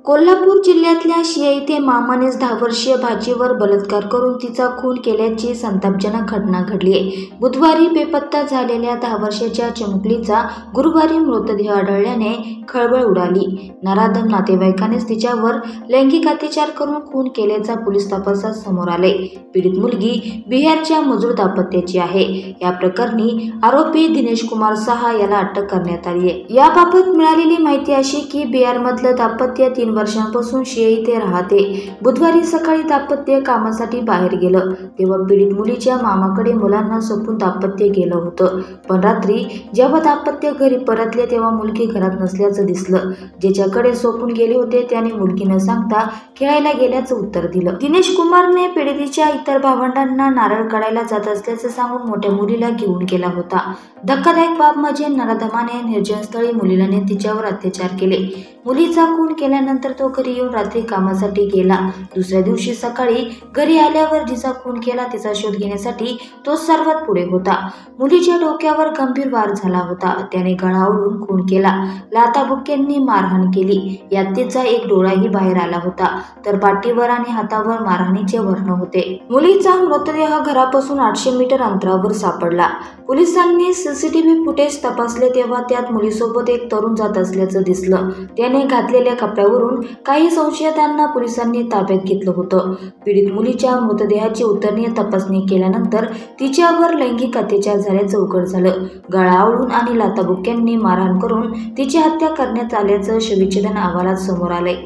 कोल्हापूर जिल्ह्यातल्या शिया येथे मामानेच 10 वर्षीय भाचीवर बलात्कार करून तिचा खून केल्याची संतापजनक घटना घडली आहे। बुधवारी बेपत्ता झालेल्या 10 वर्षाच्या चिमुकलीचा गुरुवारी मृतदेह आढळल्याने खळबळ उडाली। नराधम नातेवाईकानेच तिच्यावर लैंगिक अत्याचार करून खून केल्याचा पोलीस तपासात समोर आले। पीडित मुलगी बिहारच्या मजूर दाम्पत्याची आहे। या प्रकरणी आरोपी दिनेश कुमार साहा याला अटक करण्यात आली आहे। याबाबत मिळालेली माहिती अशी की बिहारमधलं दाम्पत्य 3 वर्षांपासून शिया येथे राहते। बुधवारी सकाळी दाम्पत्य कामासाठी बाहेर गेलं तेव्हा पीडित मुलीच्या मामाकडे मुलांना सोपून दाम्पत्य गेलं होतं। पण रात्री जेव्हा दाम्पत्य घरी परतले तेव्हा मुलगी घरात नसल्याचं दिसलं। ज्याच्याकडे सोपून गेले होते त्याने मुलगी न सांगता खेळायला गेल्याचं उत्तर दिलं। दिनेश कुमारने पीडितेच्या इतर भावंडांना नारळ काढायला जात असल्याचं सांगून मोठ्या मुलीला घेऊन गेला होता। धक्कादायक बाब म्हणजे नराधमाने निर्जनस्थळी मुलीला नेत तिच्यावर अत्याचार केले। मुलीचा खून केल्यानंतर तो घरी येऊन रात्री कामासाठी गेला। दुसऱ्या दिवशी सकाळी घरी आल्यावर जिचा खून केला तिचा शोध घेण्यासाठी तो सर्वात पुढे होता। मुलीच्या डोक्यावर गंभीर वार झाला होता। त्याने गळा आवळून खून केला। लाथाबुक्क्यांनी मारहाण केली। यात तिचा एक डोळाही बाहेर आला होता तर पाठीवर आणि हातावर मारहाणीचे व्रण होते। मुलीचा मृतदेह घरापासून 800 मीटर अंतरावर सापडला। पोलिसांनी सीसीटीव्ही फुटेज तपासले तेव्हा त्यात मुलीसोबत एक तरुण जात असल्याचं दिसलं। त्याने घातलेल्या कपड्यावरून काही संशयितांना पोलिसांनी ताब्यात घेतलं होतं। पीडित मुलीच्या मृतदेहाची उतरणी तपासणी केल्यानंतर तिच्यावर लैंगिक अत्याचार झाल्याचं उघड झालं। गळा आवळून आणि लाथाबुक्क्यांनी मारहाण करून तिची हत्या करण्यात आल्याचं शवविच्छेदन अहवालात समोर आलंय।